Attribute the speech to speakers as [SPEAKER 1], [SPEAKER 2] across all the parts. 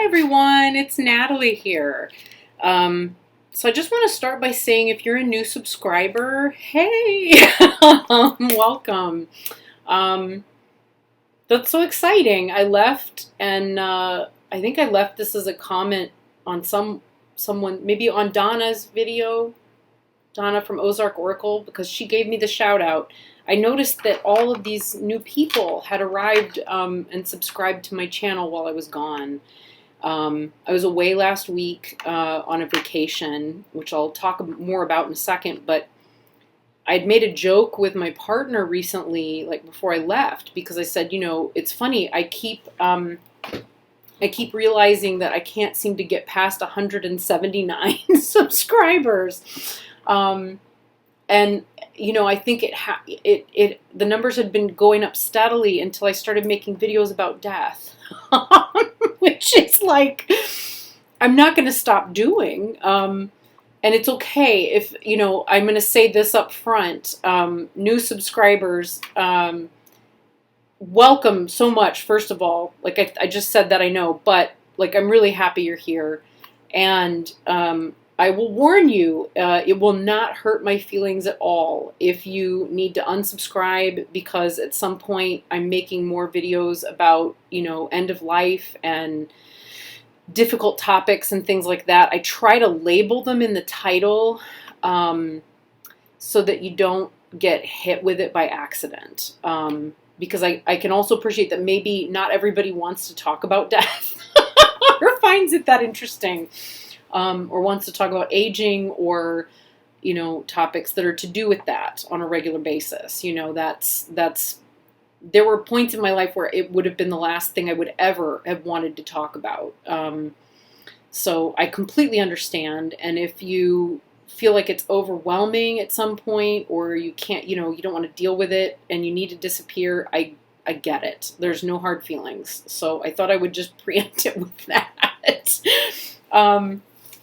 [SPEAKER 1] Hi everyone, it's Natalie here. So I just want to start by saying if you're a new subscriber, hey, welcome. Um, that's so exciting. I left and I think I left this as a comment on someone, maybe on Donna's video, Donna from Ozark Oracle, because she gave me the shout out. I noticed that all of these new people had arrived and subscribed to my channel while I was gone. I was away last week on a vacation, which I'll talk more about in a second, but I'd made a joke with my partner recently, like before I left, because I said, it's funny, I keep realizing that I can't seem to get past 179 subscribers. And I think the numbers had been going up steadily until I started making videos about death, which is like I'm not going to stop doing. And it's okay if I'm going to say this up front. New subscribers, welcome so much. First of all, like I just said that, I know, but like I'm really happy you're here, and I will warn you, it will not hurt my feelings at all if you need to unsubscribe, because at some point I'm making more videos about, end of life and difficult topics and things like that. I try to label them in the title so that you don't get hit with it by accident. Because I can also appreciate that maybe not everybody wants to talk about death or finds it that interesting. Or wants to talk about aging or, topics that are to do with that on a regular basis. There were points in my life where it would have been the last thing I would ever have wanted to talk about. So I completely understand. And if you feel like it's overwhelming at some point, or you can't, you don't want to deal with it and you need to disappear, I get it. There's no hard feelings. So I thought I would just preempt it with that.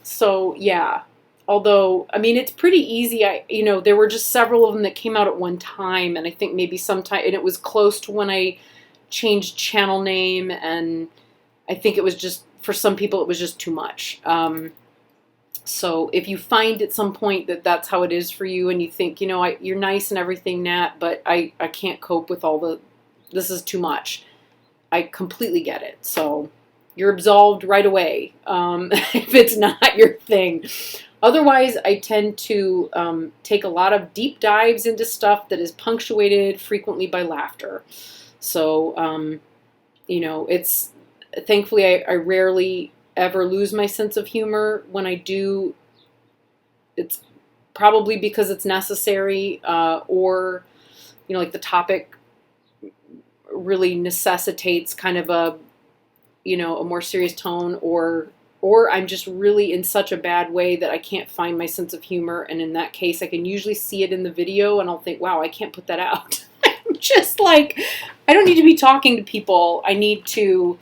[SPEAKER 1] So yeah, although, I mean, it's pretty easy. There were just several of them that came out at one time, and I think maybe sometime, and it was close to when I changed channel name, and I think it was just, for some people, it was just too much. So if you find at some point that that's how it is for you, and you think, you're nice and everything, Nat, but I can't cope with this is too much. I completely get it. So you're absolved right away if it's not your thing. Otherwise, I tend to take a lot of deep dives into stuff that is punctuated frequently by laughter. So, it's thankfully I rarely ever lose my sense of humor. When I do, it's probably because it's necessary, or like the topic really necessitates kind of a more serious tone, or I'm just really in such a bad way that I can't find my sense of humor. And in that case, I can usually see it in the video and I'll think, wow, I can't put that out. I'm just like, I don't need to be talking to people. I need to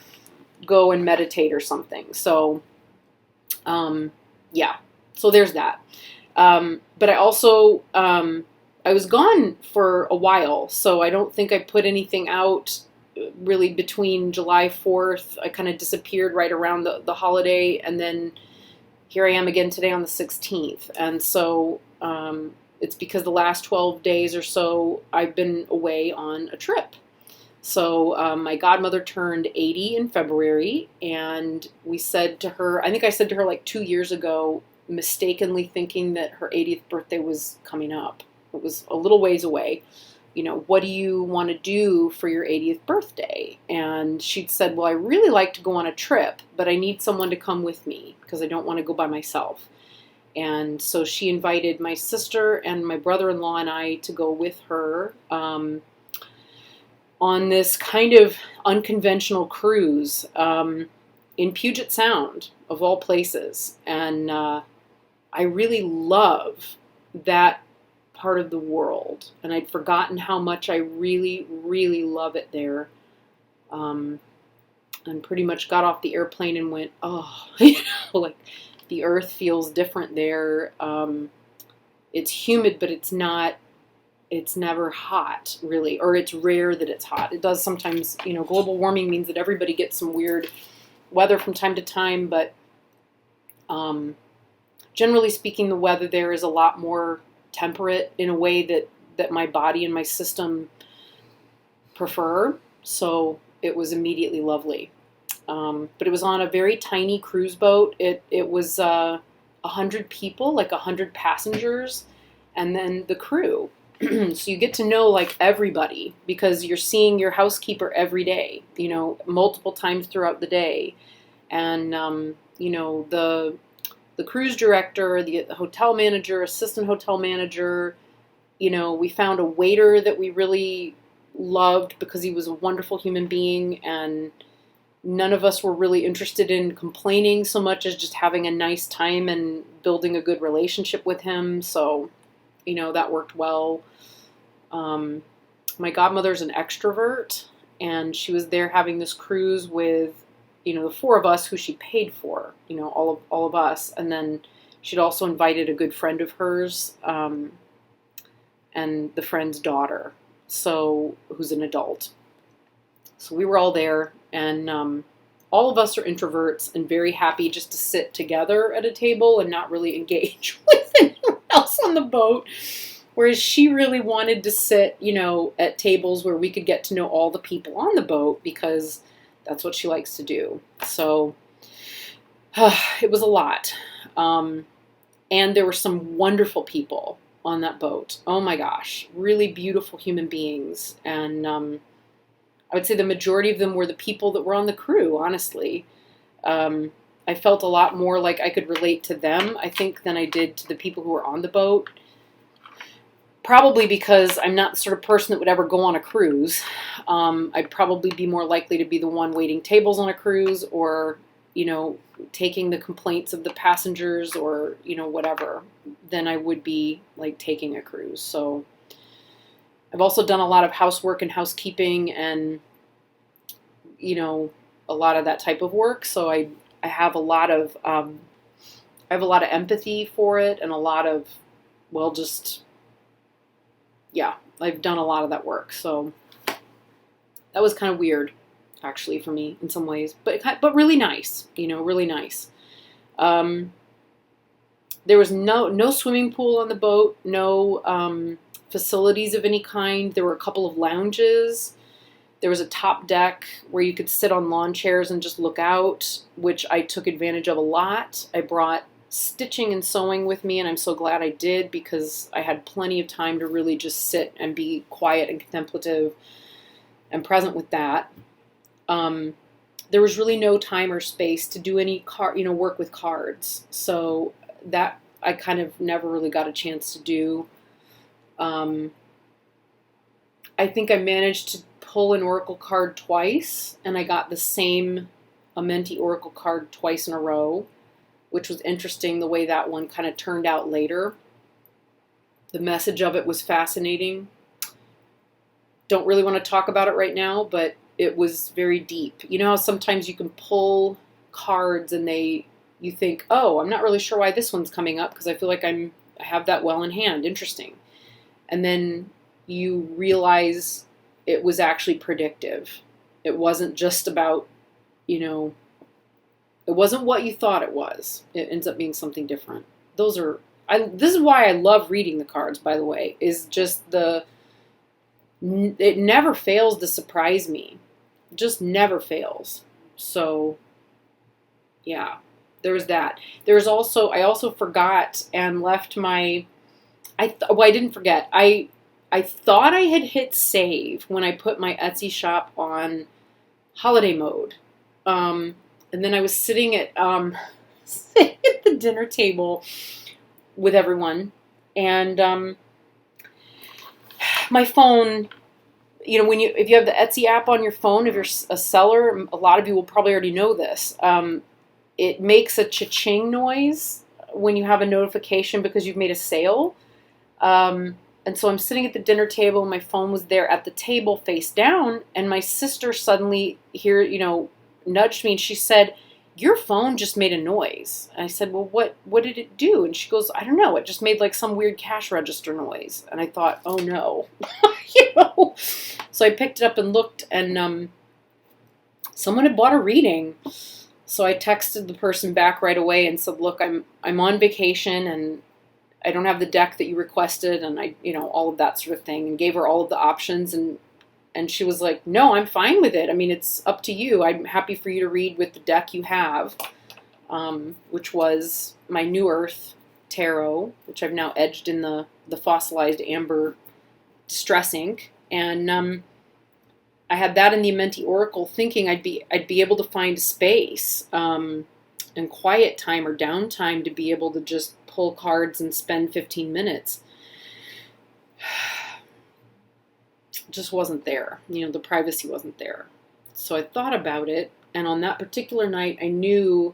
[SPEAKER 1] go and meditate or something. So, yeah, so there's that. But I also, I was gone for a while, so I don't think I put anything out really between July 4th. I kind of disappeared right around the holiday, and then here I am again today on the 16th. And so it's because the last 12 days or so I've been away on a trip. So my godmother turned 80 in February, and we said to her, I think I said to her like 2 years ago, mistakenly thinking that her 80th birthday was coming up. It was a little ways away. What do you want to do for your 80th birthday? And she'd said, well, I really like to go on a trip, but I need someone to come with me because I don't want to go by myself. And so she invited my sister and my brother-in-law and I to go with her on this kind of unconventional cruise in Puget Sound, of all places. And I really love that part of the world, and I'd forgotten how much I really, really love it there. And pretty much got off the airplane and went, oh, like the earth feels different there. It's humid, but it's never hot, really, or it's rare that it's hot. It does sometimes, global warming means that everybody gets some weird weather from time to time, but generally speaking, the weather there is a lot more temperate in a way that my body and my system prefer. So it was immediately lovely. But it was on a very tiny cruise boat. It was 100 people, like 100 passengers, and then the crew. So you get to know like everybody because you're seeing your housekeeper every day, multiple times throughout the day, and the cruise director, the hotel manager, assistant hotel manager. We found a waiter that we really loved because he was a wonderful human being, and none of us were really interested in complaining so much as just having a nice time and building a good relationship with him. So, that worked well. My godmother's an extrovert, and she was there having this cruise with, the four of us who she paid for, all of us. And then she'd also invited a good friend of hers, and the friend's daughter, so who's an adult. So we were all there, and all of us are introverts and very happy just to sit together at a table and not really engage with anyone else on the boat. Whereas she really wanted to sit, at tables where we could get to know all the people on the boat because that's what she likes to do. So it was a lot. And there were some wonderful people on that boat. Oh my gosh, really beautiful human beings. And I would say the majority of them were the people that were on the crew, honestly. I felt a lot more like I could relate to them, I think, than I did to the people who were on the boat. Probably because I'm not the sort of person that would ever go on a cruise. I'd probably be more likely to be the one waiting tables on a cruise or, taking the complaints of the passengers or, whatever, than I would be like taking a cruise. So I've also done a lot of housework and housekeeping and, a lot of that type of work. So I have a lot of, empathy for it and a lot of, I've done a lot of that work. So that was kind of weird, actually, for me in some ways, but really nice, really nice. There was no swimming pool on the boat, no facilities of any kind. There were a couple of lounges. There was a top deck where you could sit on lawn chairs and just look out, which I took advantage of a lot. I brought stitching and sewing with me, and I'm so glad I did because I had plenty of time to really just sit and be quiet and contemplative and present with that. There was really no time or space to do any work with cards, so that I kind of never really got a chance to do. I think I managed to pull an oracle card twice, and I got the same Amenti oracle card twice in a row, which was interesting the way that one kind of turned out later. The message of it was fascinating. Don't really want to talk about it right now, but it was very deep. You know how sometimes you can pull cards and you think, oh, I'm not really sure why this one's coming up because I feel like I have that well in hand. Interesting. And then you realize it was actually predictive. It wasn't just about, it wasn't what you thought it was. It ends up being something different. This is why I love reading the cards, by the way, is just it never fails to surprise me. It just never fails. So, yeah, there was that. I also forgot and left I didn't forget. I thought I had hit save when I put my Etsy shop on holiday mode. And then I was sitting at the dinner table with everyone, and my phone, if you have the Etsy app on your phone, if you're a seller, a lot of you will probably already know this. It makes a cha-ching noise when you have a notification because you've made a sale. And so I'm sitting at the dinner table, and my phone was there at the table face down, and my sister suddenly nudged me, and she said, your phone just made a noise. And I said, well, what did it do? And she goes, I don't know. It just made like some weird cash register noise. And I thought, oh no. So I picked it up and looked, and someone had bought a reading. So I texted the person back right away and said, "Look, I'm on vacation and I don't have the deck that you requested, and I, all of that sort of thing," and gave her all of the options, and she was like, "No, I'm fine with it. I mean, it's up to you. I'm happy for you to read with the deck you have," which was my New Earth tarot, which I've now edged in the fossilized amber distress ink, and I had that in the Amenti Oracle, thinking I'd be able to find space and quiet time or downtime to be able to just pull cards and spend 15 minutes. Just wasn't there. The privacy wasn't there. So I thought about it, and on that particular night, I knew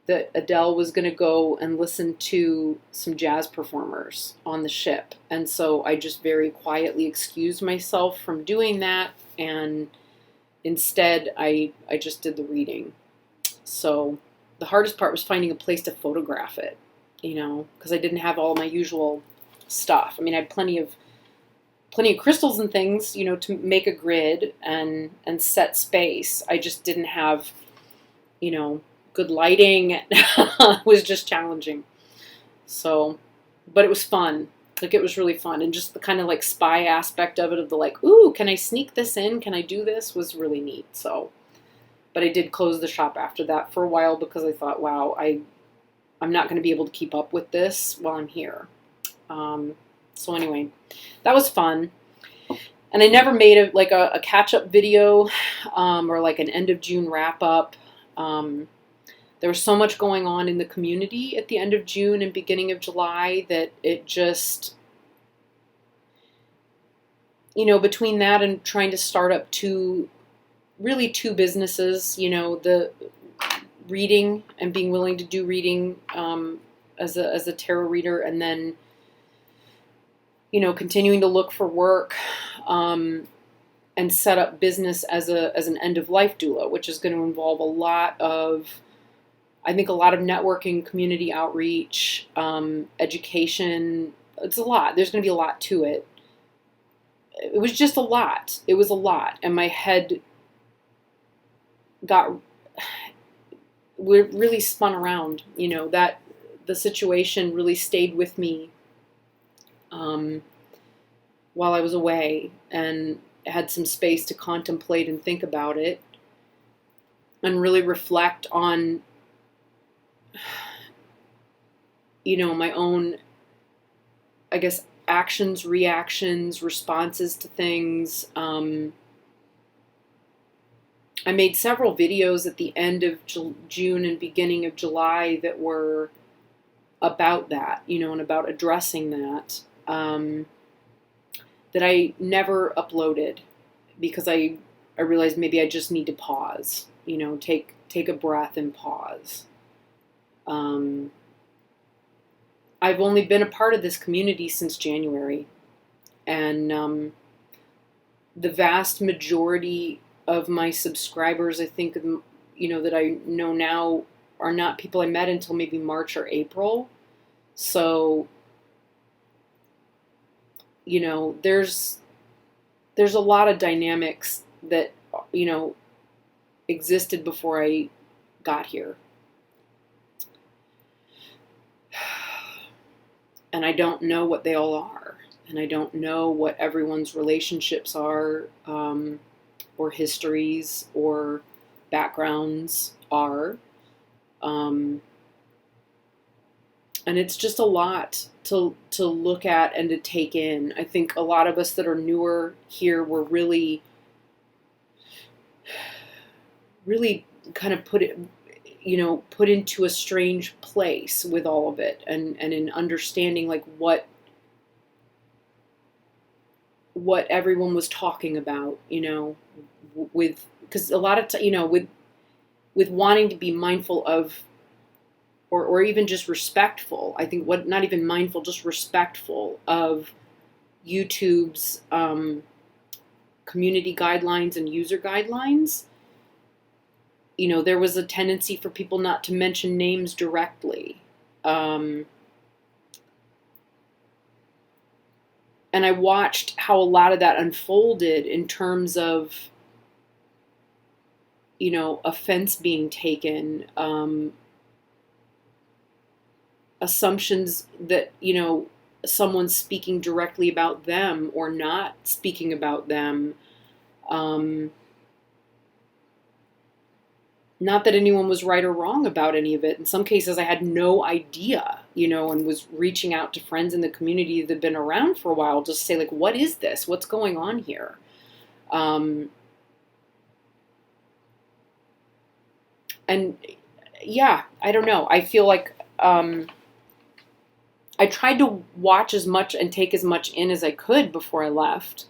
[SPEAKER 1] that Adele was going to go and listen to some jazz performers on the ship. And so I just very quietly excused myself from doing that, and instead I just did the reading. So the hardest part was finding a place to photograph it, because I didn't have all my usual stuff. I mean, I had plenty of crystals and things, to make a grid and set space. I just didn't have, good lighting. It was just challenging. So, but it was fun. Like, it was really fun. And just the kind of like spy aspect of it, of the like, ooh, can I sneak this in? Can I do this? Was really neat. So, but I did close the shop after that for a while because I thought, wow, I'm not going to be able to keep up with this while I'm here. So anyway, that was fun. And I never made a catch-up video or like an end of June wrap-up. There was so much going on in the community at the end of June and beginning of July that it just, between that and trying to start up two businesses, the reading and being willing to do reading as a tarot reader, and then continuing to look for work and set up business as an end of life doula, which is going to involve a lot of networking, community outreach, education. It's a lot. There's going to be a lot to it. It was just a lot. It was a lot, and my head really spun around. That the situation really stayed with me while I was away, and had some space to contemplate and think about it and really reflect on my own, I guess, actions, reactions, responses to things. I made several videos at the end of June and beginning of July that were about that, and about addressing that. That I never uploaded because I realized maybe I just need to pause, take a breath and pause. I've only been a part of this community since January, and the vast majority of my subscribers, I think, that I know now, are not people I met until maybe March or April. So, there's a lot of dynamics that, existed before I got here. And I don't know what they all are. And I don't know what everyone's relationships are, or histories, or backgrounds are. And it's just a lot to look at and to take in. I think a lot of us that are newer here were really kind of put into a strange place with all of it, and in understanding like what everyone was talking about, with, because a lot of with wanting to be mindful of, or even just respectful. I think not even mindful, just respectful of YouTube's community guidelines and user guidelines. There was a tendency for people not to mention names directly. And I watched how a lot of that unfolded in terms of offense being taken, assumptions that, someone's speaking directly about them or not speaking about them. Not that anyone was right or wrong about any of it. In some cases, I had no idea, and was reaching out to friends in the community that had been around for a while just to say, like, what is this? What's going on here? And yeah, I don't know. I feel like I tried to watch as much and take as much in as I could before I left.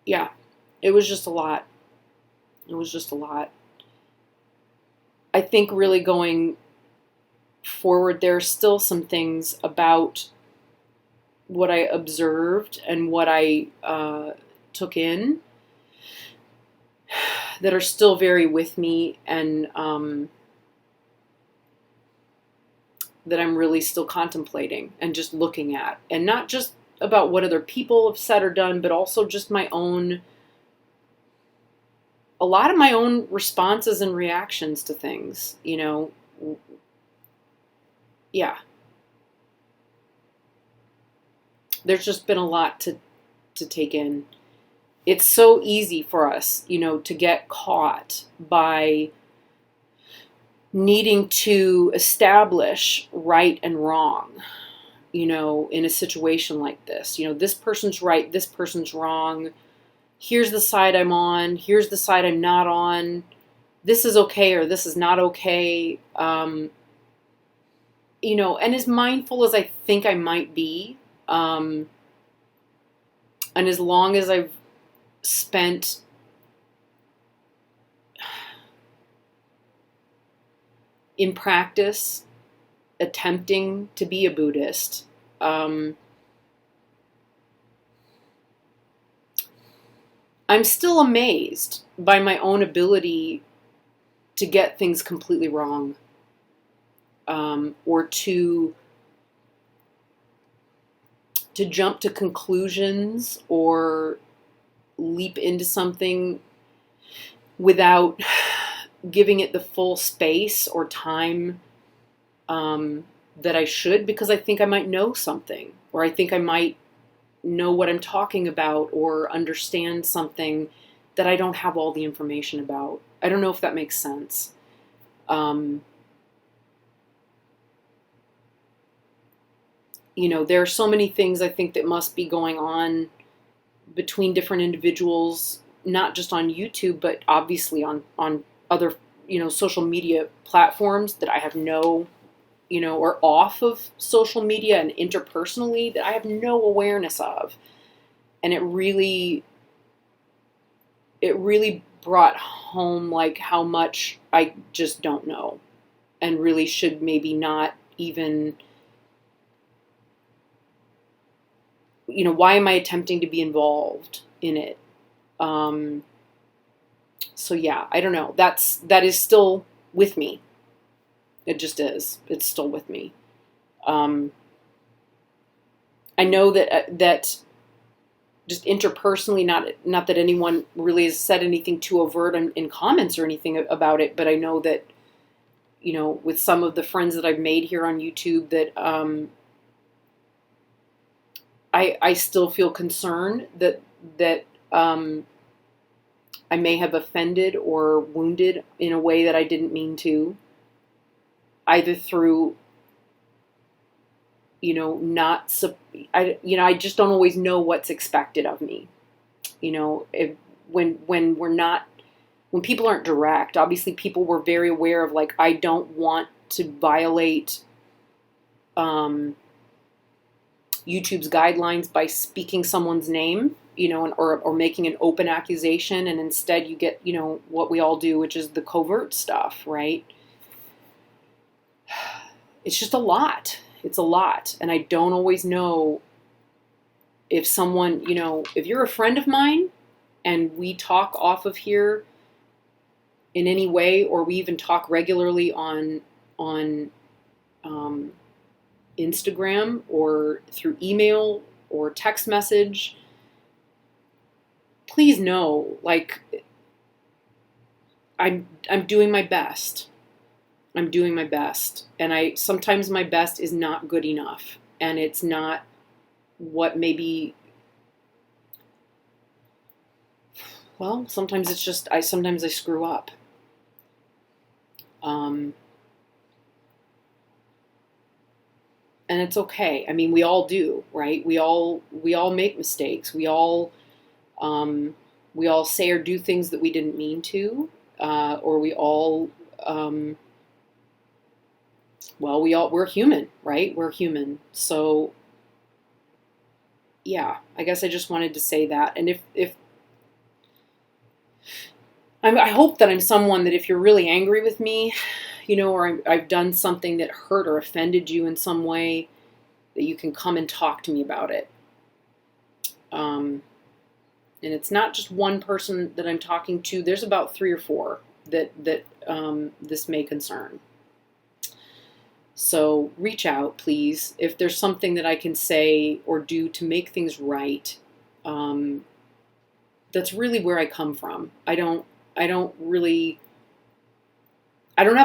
[SPEAKER 1] Yeah, it was just a lot. It was just a lot. I think really going forward, there are still some things about what I observed and what I took in that are still very with me, and that I'm really still contemplating and just looking at. And not just about what other people have said or done, but also just a lot of my own responses and reactions to things, Yeah. There's just been a lot to take in. It's so easy for us, to get caught by needing to establish right and wrong, in a situation like this. This person's right, this person's wrong. Here's the side I'm on, here's the side I'm not on. This is okay or this is not okay. And as mindful as I think I might be, and as long as I've spent in practice attempting to be a Buddhist, I'm still amazed by my own ability to get things completely wrong, or to jump to conclusions or leap into something without giving it the full space or time that I should, because I think I might know something, or I think I might know what I'm talking about, or understand something that I don't have all the information about. I don't know if that makes sense. There are so many things I think that must be going on between different individuals, not just on YouTube, but obviously on other, social media platforms that I have no, or off of social media and interpersonally, that I have no awareness of. And it really brought home, like, how much I just don't know, and really should maybe not even, why am I attempting to be involved in it? So yeah, I don't know. That is still with me. It just is. It's still with me. I know that just interpersonally, not that anyone really has said anything too overt in comments or anything about it, but I know that, with some of the friends that I've made here on YouTube, that I still feel concerned that I may have offended or wounded in a way that I didn't mean to, either through, not, I just don't always know what's expected of me. When we're not, when people aren't direct, obviously people were very aware of, like, I don't want to violate YouTube's guidelines by speaking someone's name, or making an open accusation, and instead you get, what we all do, which is the covert stuff, right? It's just a lot. It's a lot. And I don't always know if someone, if you're a friend of mine and we talk off of here in any way, or we even talk regularly on Instagram or through email or text message, please know, like, I'm doing my best. I'm doing my best. And sometimes my best is not good enough. And it's not what maybe, well, sometimes it's just, sometimes I screw up. And it's okay. I mean, we all do, right? We all make mistakes. We all say or do things that we didn't mean to, or we're human, right? We're human. So yeah, I guess I just wanted to say that. And if I hope that I'm someone that if you're really angry with me, or I've done something that hurt or offended you in some way, that you can come and talk to me about it. And it's not just one person that I'm talking to. There's about 3 or 4 that this may concern. So reach out, please. If there's something that I can say or do to make things right, that's really where I come from. I don't have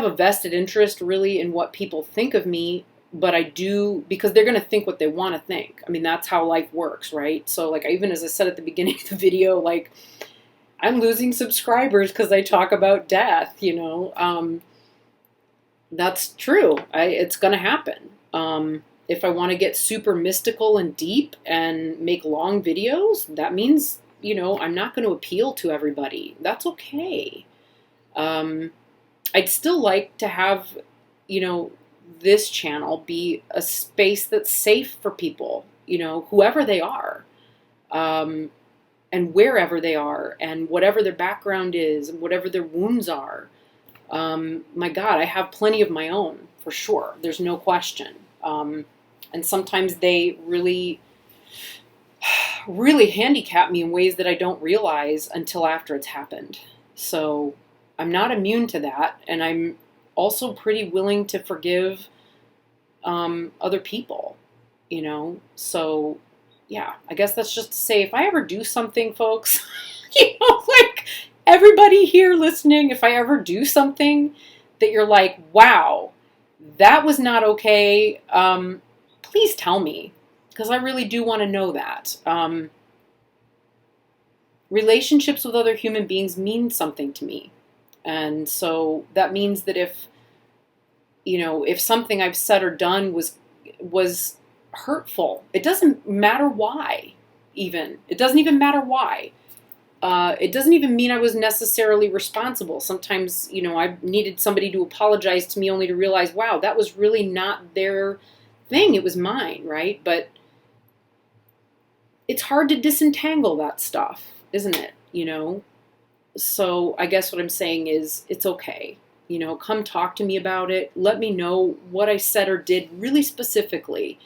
[SPEAKER 1] a vested interest really in what people think of me, but I do, because they're going to think what they want to think. I mean, that's how life works, right? So like, even as I said at the beginning of the video, like, I'm losing subscribers because I talk about death, that's true. It's going to happen. If I want to get super mystical and deep and make long videos, that means, I'm not going to appeal to everybody. That's okay. I'd still like to have, this channel be a space that's safe for people, whoever they are, and wherever they are, and whatever their background is, and whatever their wounds are. My God, I have plenty of my own, for sure. There's no question. And sometimes they really, really handicap me in ways that I don't realize until after it's happened. So I'm not immune to that, and I'm also pretty willing to forgive other people, So yeah, I guess that's just to say, if I ever do something, folks, like everybody here listening, if I ever do something that you're like, wow, that was not okay, please tell me, because I really do want to know that. Relationships with other human beings mean something to me. And so that means that if something I've said or done was hurtful, it doesn't matter why, even. It doesn't even matter why. It doesn't even mean I was necessarily responsible. Sometimes, I needed somebody to apologize to me only to realize, wow, that was really not their thing. It was mine, right? But it's hard to disentangle that stuff, isn't it? So I guess what I'm saying is, it's okay. Come talk to me about it. Let me know what I said or did really specifically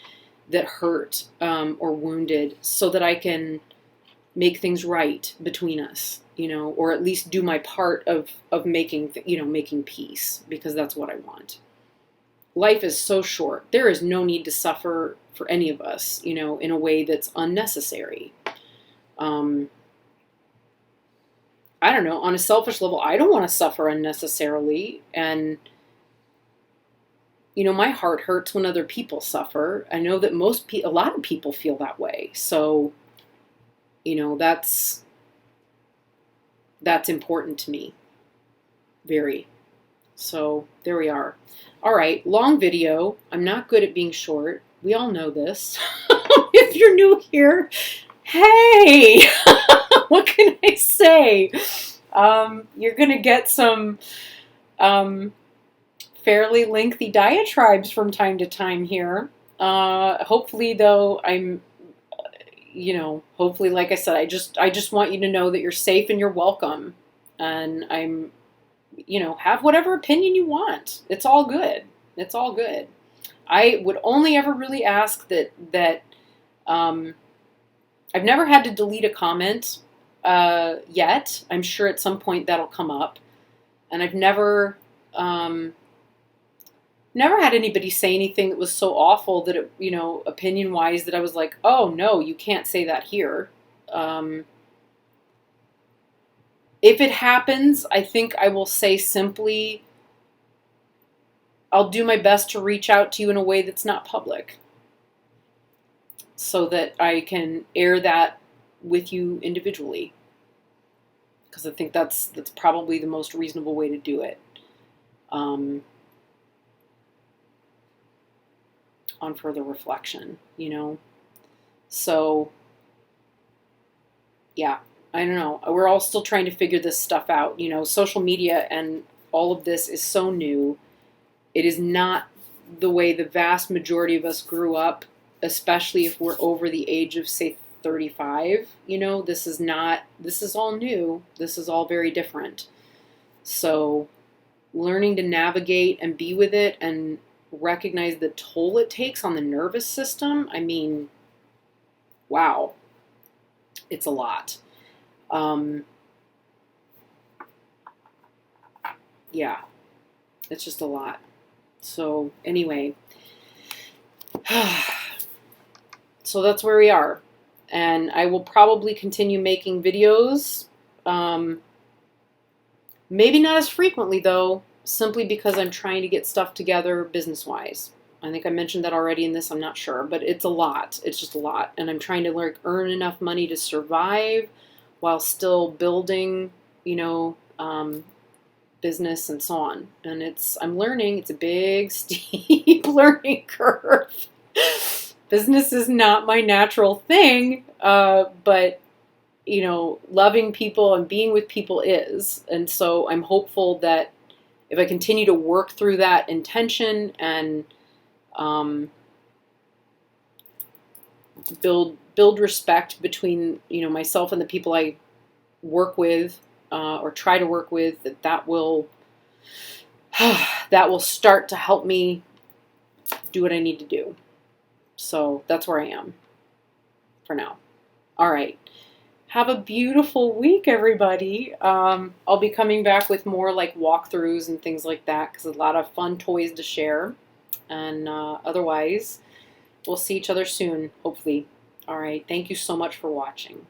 [SPEAKER 1] that hurt or wounded, so that I can make things right between us, or at least do my part of making peace, because that's what I want. Life is so short. There is no need to suffer for any of us, in a way that's unnecessary. I don't know, on a selfish level, I don't want to suffer unnecessarily. And, my heart hurts when other people suffer. I know that a lot of people feel that way. So, that's important to me. Very. So there we are. All right, long video. I'm not good at being short. We all know this. If you're new here, hey, what can I say? You're going to get some fairly lengthy diatribes from time to time here. Hopefully, though, hopefully, like I said, I just want you to know that you're safe and you're welcome. And I'm, have whatever opinion you want. It's all good. It's all good. I would only ever really ask that I've never had to delete a comment yet. I'm sure at some point that'll come up. And I've never never had anybody say anything that was so awful that it, opinion wise, that I was like, oh no, you can't say that here. Um, if it happens, I think I will say simply, I'll do my best to reach out to you in a way that's not public so that I can air that with you individually. Because I think that's probably the most reasonable way to do it. On further reflection, So, yeah, I don't know. We're all still trying to figure this stuff out. Social media and all of this is so new. It is not the way the vast majority of us grew up, especially if we're over the age of, say, 35. This is all new. This is all very different. So, learning to navigate and be with it and recognize the toll it takes on the nervous system, I mean, wow, it's a lot. Yeah, it's just a lot. So anyway, so that's where we are. And I will probably continue making videos. Maybe not as frequently, though, simply because I'm trying to get stuff together business-wise. I think I mentioned that already in this. I'm not sure, but it's a lot. It's just a lot. And I'm trying to earn enough money to survive while still building, business and so on. And I'm learning. It's a big, steep learning curve. Business is not my natural thing, but loving people and being with people is. And so I'm hopeful that if I continue to work through that intention and build respect between myself and the people I work with or try to work with, that will start to help me do what I need to do. So that's where I am for now. All right. Have a beautiful week, everybody. I'll be coming back with more walkthroughs and things like that because a lot of fun toys to share. And otherwise, we'll see each other soon, hopefully. All right. Thank you so much for watching.